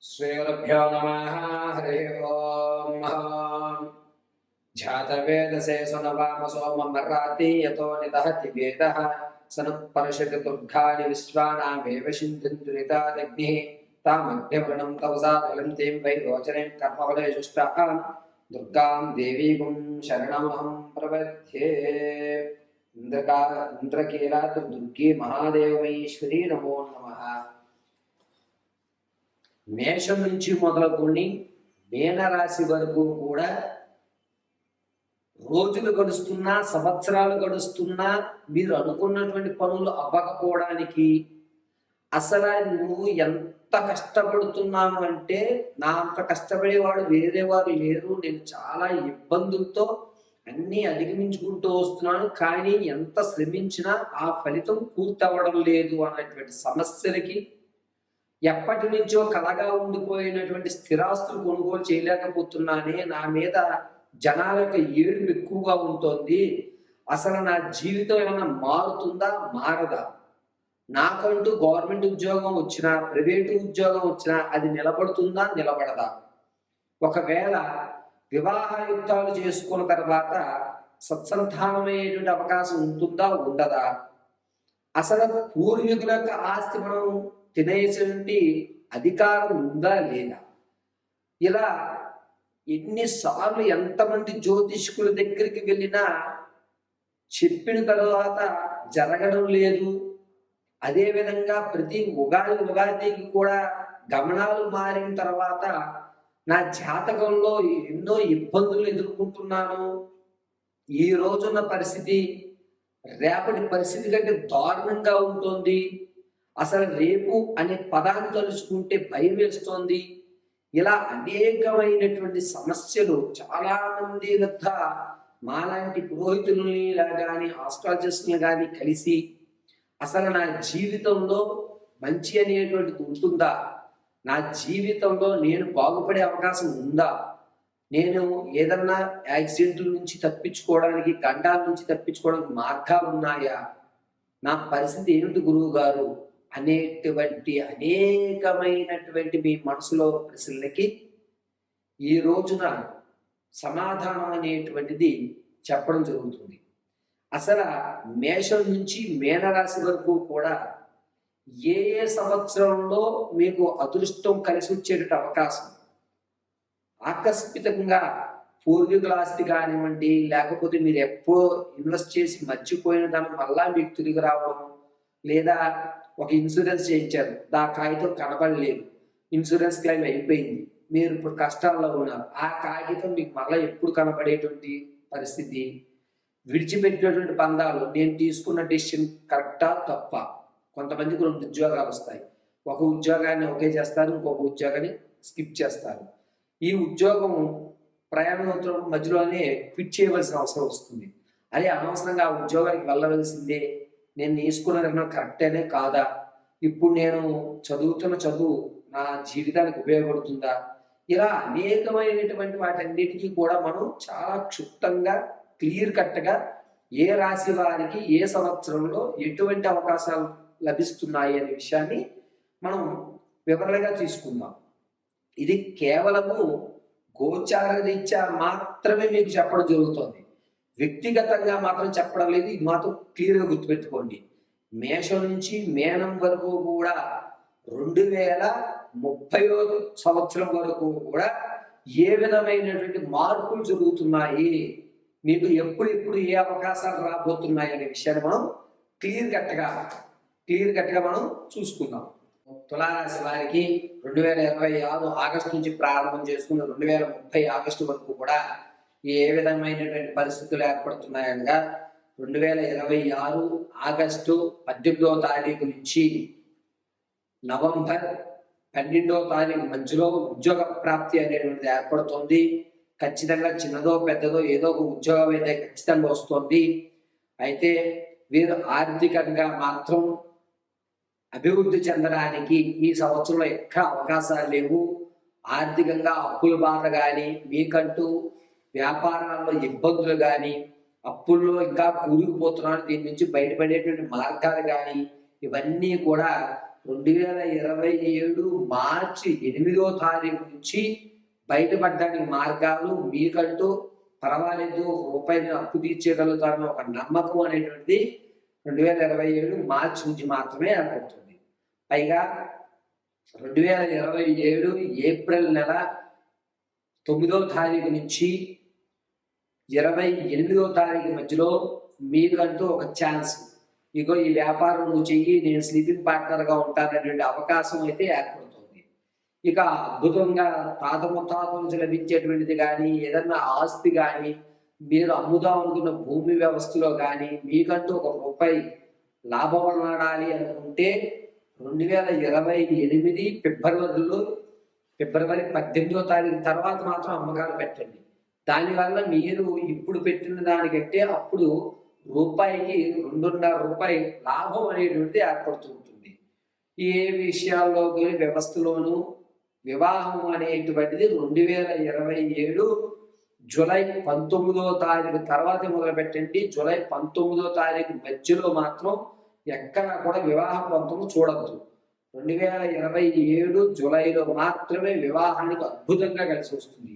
श्रीगुरुभ्यो नमः। हरिः ओम्। जातवेदसे सुनवामसो ममराति यतो निदहति वेदः सनुपरिषति दुर्गाणि विश्वानामेव सिन्धुरितादग्निः तामग्निवर्णं तवसा ज्वलन्तीं वै रोचनीं कर्मफलेषुष्टां दुर्गां देवीं शरणमहं प्रपद्ये। इंद्रकीलाद्रिदुर्गे महादेवमहेश्वरी नमो नमः। మేషం నుంచి మొదలుకొని మీనరాశి వరకు కూడా రోజులు గడుస్తున్నా సంవత్సరాలు గడుస్తున్నా మీరు అనుకున్నటువంటి పనులు అవ్వకపోవడానికి అసలు నువ్వు ఎంత కష్టపడుతున్నావు అంటే నా అంత కష్టపడేవాడు వేరే వారు లేరు, నేను చాలా ఇబ్బందులతో అన్నీ అధిగమించుకుంటూ వస్తున్నాను, కానీ ఎంత శ్రమించినా ఆ ఫలితం పూర్తవ్వడం లేదు అన్నటువంటి సమస్యలకి, ఎప్పటి నుంచో కలగా ఉండిపోయినటువంటి స్థిరాస్తులు కొనుగోలు చేయలేకపోతున్నానే, నా మీద జనాలకు ఏడుపు ఎక్కువగా ఉంటుంది, అసలు నా జీవితం ఏమైనా మారుతుందా మారదా, నాకంటూ గవర్నమెంట్ ఉద్యోగం వచ్చినా ప్రైవేటు ఉద్యోగం వచ్చినా అది నిలబడుతుందా నిలబడదా, ఒకవేళ వివాహయుక్తాలు చేసుకున్న తర్వాత సత్సంతానమయ్యేటువంటి అవకాశం ఉంటుందా ఉండదా, అసలు పూర్వీకుల యొక్క ఆస్తి మనం తినేటువంటి అధికారం ఉందా లేదా, ఇలా ఎన్నిసార్లు ఎంతమంది జ్యోతిష్కుల దగ్గరికి వెళ్ళినా చెప్పిన తర్వాత జరగడం లేదు. అదేవిధంగా ప్రతి ఉగాదికి కూడా గమనాలు మారిన తర్వాత నా జాతకంలో ఎన్నో ఇబ్బందులు ఎదుర్కొంటున్నాను, ఈ రోజున్న పరిస్థితి రేపటి పరిస్థితి కంటే దారుణంగా ఉంటుంది, అసలు రేపు అనే పదాన్ని తలుచుకుంటే భయం వేస్తోంది, ఇలా అనేకమైనటువంటి సమస్యలు చాలా మంది వద్ద మాలాంటి పురోహితుల్ని కానీ ఆస్ట్రాలజిస్ట్ని కానీ కలిసి అసలు నా జీవితంలో మంచి అనేటువంటిది ఉంటుందా, నా జీవితంలో నేను బాగుపడే అవకాశం ఉందా, నేను ఏదన్నా యాక్సిడెంట్ల నుంచి తప్పించుకోవడానికి గండాల నుంచి తప్పించుకోవడానికి మార్గాలు ఉన్నాయా, నా పరిస్థితి ఏమిటి గురువు గారు అనేటువంటి అనేకమైనటువంటి మీ మనసులో ప్రశ్నలకి ఈ రోజున సమాధానం అనేటువంటిది చెప్పడం జరుగుతుంది. అసలు మేషం నుంచి మీనరాశి వరకు కూడా ఏ ఏ సంవత్సరంలో మీకు అదృష్టం కలిసి వచ్చేట అవకాశం, ఆకస్మికంగా పూర్వీకుల ఆస్తి కానివ్వండి, లేకపోతే మీరు ఎప్పుడో ఇన్వెస్ట్ చేసి మర్చిపోయిన దాని మళ్ళా మీకు తిరిగి రావడం, లేదా ఒక ఇన్సూరెన్స్ చేయించారు, దా కాగితం కనబడలేదు, ఇన్సూరెన్స్ క్లెయిమ్ అయిపోయింది, మీరు ఇప్పుడు కష్టాల్లో ఉన్నారు, ఆ కాగితం మీకు మళ్ళీ ఎప్పుడు కనబడేటువంటి పరిస్థితి, విడిచిపెట్టేటువంటి బంధాలు, నేను తీసుకున్న డెసిషన్ కరెక్టా తప్ప, కొంతమందికి 2 ఉద్యోగాలు వస్తాయి, ఒక ఉద్యోగాన్ని ఒకే చేస్తారు, ఇంకొక ఉద్యోగాన్ని స్కిప్ చేస్తారు, ఈ ఉద్యోగం ప్రయాణం మధ్యలోనే క్విట్ చేయవలసిన అవసరం వస్తుంది, అదే అనవసరంగా ఆ ఉద్యోగానికి వెళ్ళవలసిందే, నేను తీసుకున్న నిర్ణయం కరెక్టేనే కాదా, ఇప్పుడు నేను చదువుతున్న చదువు నా జీవితానికి ఉపయోగపడుతుందా, ఇలా అనేకమైనటువంటి వాటన్నిటికీ కూడా మనం చాలా క్షుప్తంగా క్లియర్ కట్గా ఏ రాశి వారికి ఏ సంవత్సరంలో ఎటువంటి అవకాశాలు లభిస్తున్నాయి అనే విషయాన్ని మనం వివరంగా తీసుకుందాం. ఇది కేవలము గోచార రీత్యా మాత్రమే మీకు చెప్పడం జరుగుతుంది, వ్యక్తిగతంగా మాత్రం చెప్పడం లేదు, ఇది మాత్రం క్లియర్గా గుర్తుపెట్టుకోండి. మేషం నుంచి మీనం వరకు కూడా 2030 సంవత్సరం వరకు కూడా ఏ విధమైనటువంటి మార్పులు జరుగుతున్నాయి, మీకు ఎప్పుడు ఏ అవకాశాలు రాబోతున్నాయి అనే విషయాన్ని మనం క్లియర్ కట్గా మనం చూసుకుందాం. తులారాశి వారికి 2026 ఆగస్టు నుంచి ప్రారంభం చేసుకుని 2030 ఆగస్టు వరకు కూడా ఏ విధమైనటువంటి పరిస్థితులు ఏర్పడుతున్నాయనగా 2026 ఆగస్టు 18వ తారీఖు నుంచి నవంబర్ 12వ తారీఖు మధ్యలో ఉద్యోగ ప్రాప్తి అనేటువంటిది ఏర్పడుతుంది. ఖచ్చితంగా చిన్నదో పెద్దదో ఏదో ఒక ఉద్యోగం అయితే ఖచ్చితంగా వస్తుంది. అయితే వీరు ఆర్థికంగా మాత్రం అభివృద్ధి చెందడానికి ఈ సంవత్సరంలో ఎక్కడ అవకాశాలు లేవు. ఆర్థికంగా అప్పుల బాధ కానీ, మీకంటూ వ్యాపారాల్లో ఇబ్బందులు కానీ, అప్పుల్లో ఇంకా కూరుకుపోతున్నారు, దీని నుంచి బయటపడేటువంటి మార్గాలు కానీ ఇవన్నీ కూడా 2027 మార్చి 8వ తారీఖు నుంచి బయటపడడానికి మార్గాలు, మీకంటూ పర్వాలేదు రూపాయిని అప్పు తీర్చేయగలుగుతారని ఒక నమ్మకం అనేటువంటిది 2027 మార్చి నుంచి మాత్రమే ఏర్పడుతుంది. పైగా 2027 ఏప్రిల్ నెల 9వ తారీఖు నుంచి 28వ తారీఖు మధ్యలో మీకంటూ ఒక ఛాన్స్, ఇగో ఈ వ్యాపారం నువ్వు చెయ్యి, నేను స్లీపింగ్ పార్ట్నర్గా ఉంటాననేటువంటి అవకాశం అయితే ఏర్పడుతుంది. ఇక అద్భుతంగా తాత ముత్తాతల నుంచి లభించేటువంటిది కానీ, ఏదన్నా ఆస్తి కానీ, మీరు అమ్ముదాం అనుకున్న భూమి వ్యవస్థలో కానీ మీకంటూ ఒక రూపాయి లాభం ఆడాలి అనుకుంటే 2028 ఫిబ్రవరి 18వ తారీఖు తర్వాత మాత్రం అమ్మకాలు పెట్టండి. దానివల్ల మీరు ఇప్పుడు పెట్టిన దానికంటే అప్పుడు రూపాయికి 2.5 రూపాయలు లాభం అనేటువంటిది ఏర్పడుతూ ఉంటుంది. ఏ విషయాల్లో వ్యవస్థలోనూ వివాహం అనేటువంటిది 2027 జూలై 19వ తారీఖు తర్వాత మొదలు పెట్టండి. జూలై 19వ తారీఖు మధ్యలో మాత్రం ఎక్కడా కూడా వివాహ పంతము చూడద్దు. 2027 జూలైలో మాత్రమే వివాహానికి అద్భుతంగా కలిసి వస్తుంది.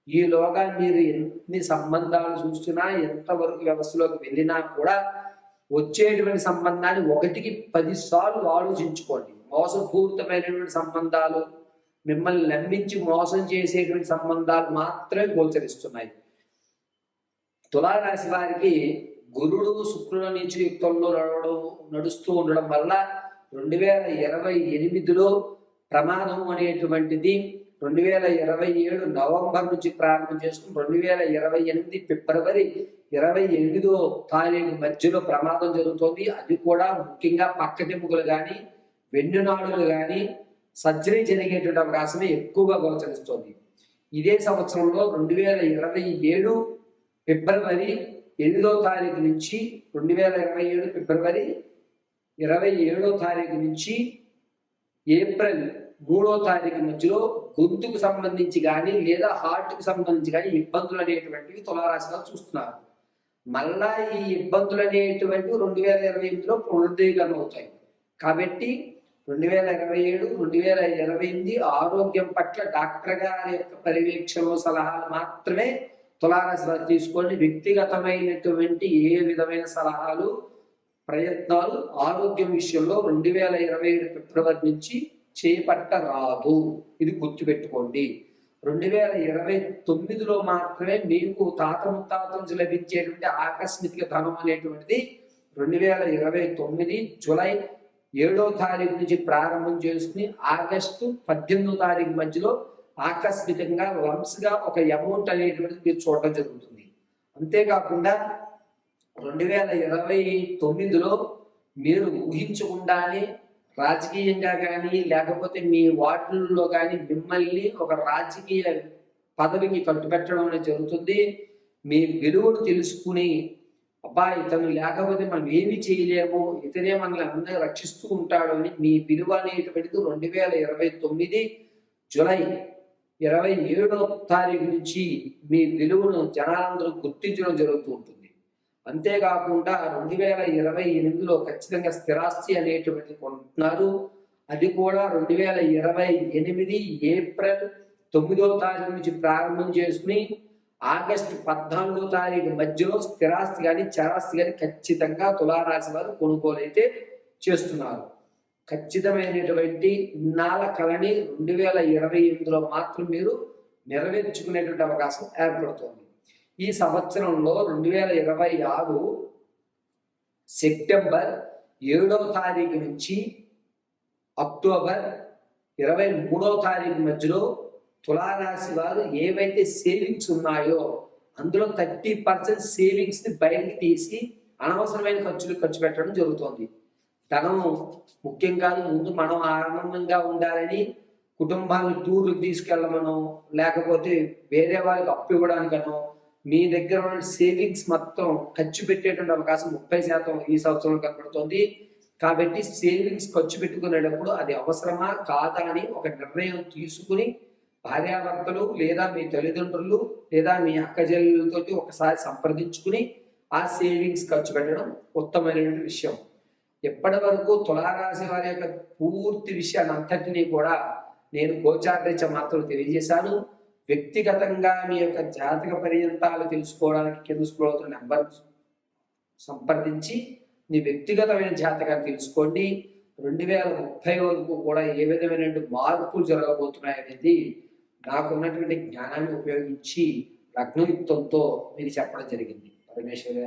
ఈలోగా మీరు ఎన్ని సంబంధాలు చూస్తున్నా, ఎంతవరకు వ్యవస్థలోకి వెళ్ళినా కూడా వచ్చేటువంటి సంబంధాన్ని 1కి 10 సార్లు ఆలోచించుకోండి. మోసపూరితమైనటువంటి సంబంధాలు, మిమ్మల్ని నమ్మించి మోసం చేసేటువంటి సంబంధాలు మాత్రమే గోచరిస్తున్నాయి. తులారాశి వారికి గురుడు శుక్రుల నుంచి యుక్తంలో నడుస్తూ ఉండడం వల్ల 2028లో ప్రమాదం అనేటువంటిది 2027 నవంబర్ నుంచి ప్రారంభం చేసుకుని 2028 ఫిబ్రవరి 28వ తారీఖు మధ్యలో ప్రమాదం జరుగుతుంది. అది కూడా ముఖ్యంగా పక్కటెముకలు కానీ, వెన్నునాడులు కానీ సర్జరీ జరిగేటువంటి అవకాశమే ఎక్కువగా గోచరిస్తుంది. ఇదే సంవత్సరంలో 2027 ఫిబ్రవరి 8వ తారీఖు నుంచి 2027 ఫిబ్రవరి 27వ తారీఖు నుంచి ఏప్రిల్ 3వ తారీఖు మధ్యలో గొంతుకు సంబంధించి కానీ లేదా హార్ట్కి సంబంధించి కానీ ఇబ్బందులు అనేటువంటివి తులారాశిగా చూస్తున్నారు. మళ్ళా ఈ ఇబ్బందులు అనేటువంటివి 2028లో పునరుద్ధీకరణ అవుతాయి. కాబట్టి 2027 2028 ఆరోగ్యం పట్ల డాక్టర్ గారి యొక్క పర్యవేక్షణ సలహాలు మాత్రమే తులారాశి వారు తీసుకోండి. వ్యక్తిగతమైనటువంటి ఏ విధమైన సలహాలు, ప్రయత్నాలు ఆరోగ్యం విషయంలో 2027 ఫిబ్రవరి నుంచి చేపట్టరాదు. ఇది గుర్తుపెట్టుకోండి. 2029లో మాత్రమే మీకు తాత ముత్తాతల నుంచి లభించేటువంటి ఆకస్మిక ధనం అనేటువంటిది 2029 జూలై 7వ తారీఖు నుంచి ప్రారంభం చేసుకుని ఆగస్టు 18వ తారీఖు మధ్యలో ఆకస్మికంగా లంప్స్గా ఒక అమౌంట్ అనేటువంటిది మీరు చూడడం జరుగుతుంది. అంతేకాకుండా 2029లో మీరు ఊహించకుండానే రాజకీయంగా కానీ లేకపోతే మీ వార్డుల్లో కానీ మిమ్మల్ని ఒక రాజకీయ పదవికి కట్టుబెట్టడం అనేది జరుగుతుంది. మీ విలువను తెలుసుకుని అబ్బా ఇతను లేకపోతే మనం ఏమి చేయలేము, ఇతనే మనల్ని అందరూ రక్షిస్తూ ఉంటాడు అని మీ విలువ అనేటువంటిది 2029 జూలై 27వ తారీఖు నుంచి మీ విలువను జనాలందరూ గుర్తించడం జరుగుతూ ఉంటుంది. అంతేకాకుండా 2028లో ఖచ్చితంగా స్థిరాస్తి అనేటువంటిది కొంటున్నారు. అది కూడా 2028 ఏప్రిల్ 9వ తారీఖు నుంచి ప్రారంభం చేసుకుని ఆగస్టు 14వ తారీఖు మధ్యలో స్థిరాస్తి కానీ చరాస్తి కానీ ఖచ్చితంగా తులారాశి వారు కొనుగోలు అయితే చేస్తున్నారు. ఖచ్చితమైనటువంటి ఇన్నాళ్ళ కళని 2028లో మాత్రం మీరు నెరవేర్చుకునేటువంటి అవకాశం ఏర్పడుతుంది. ఈ సంవత్సరంలో 2026 సెప్టెంబర్ 7వ తారీఖు నుంచి అక్టోబర్ 23వ తారీఖు మధ్యలో తులారాశి వారు ఏవైతే సేవింగ్స్ ఉన్నాయో అందులో 30% సేవింగ్స్ని బయటికి తీసి అనవసరమైన ఖర్చు పెట్టడం జరుగుతుంది. ధనం ముఖ్యంగా ముందు మనం ఆనందంగా ఉండాలని కుటుంబాన్ని టూర్లకు తీసుకెళ్ళమనో లేకపోతే వేరే వాళ్ళకి అప్పు ఇవ్వడానికనో మీ దగ్గర ఉన్న సేవింగ్స్ మొత్తం ఖర్చు పెట్టేటువంటి అవకాశం 30% ఈ సంవత్సరంలో కనబడుతుంది. కాబట్టి సేవింగ్స్ ఖర్చు పెట్టుకునేటప్పుడు అది అవసరమా కాదా అని ఒక నిర్ణయం తీసుకుని భార్యాభర్తలు లేదా మీ తల్లిదండ్రులు లేదా మీ అక్కచెల్లెలతోటి ఒకసారి సంప్రదించుకుని ఆ సేవింగ్స్ ఖర్చు పెట్టడం ఉత్తమమైనటువంటి విషయం. ఇప్పటి వరకు తులారాశి వారి యొక్క పూర్తి విషయాన్ని అంతటినీ కూడా నేను గోచారరీత్యా మాత్రం తెలియజేశాను. వ్యక్తిగతంగా మీ యొక్క జాతక పర్యంతాలు తెలుసుకోవడానికి కింద స్క్రోల్ అవుతున్న నెంబర్ సంప్రదించి మీ వ్యక్తిగతమైన జాతకాన్ని తెలుసుకోండి. 2030 వరకు కూడా ఏ విధమైన మార్పులు జరగబోతున్నాయి అనేది నాకున్నటువంటి జ్ఞానాన్ని ఉపయోగించి లగ్నయుక్తంతో మీకు చెప్పడం జరిగింది. పరమేశ్వరి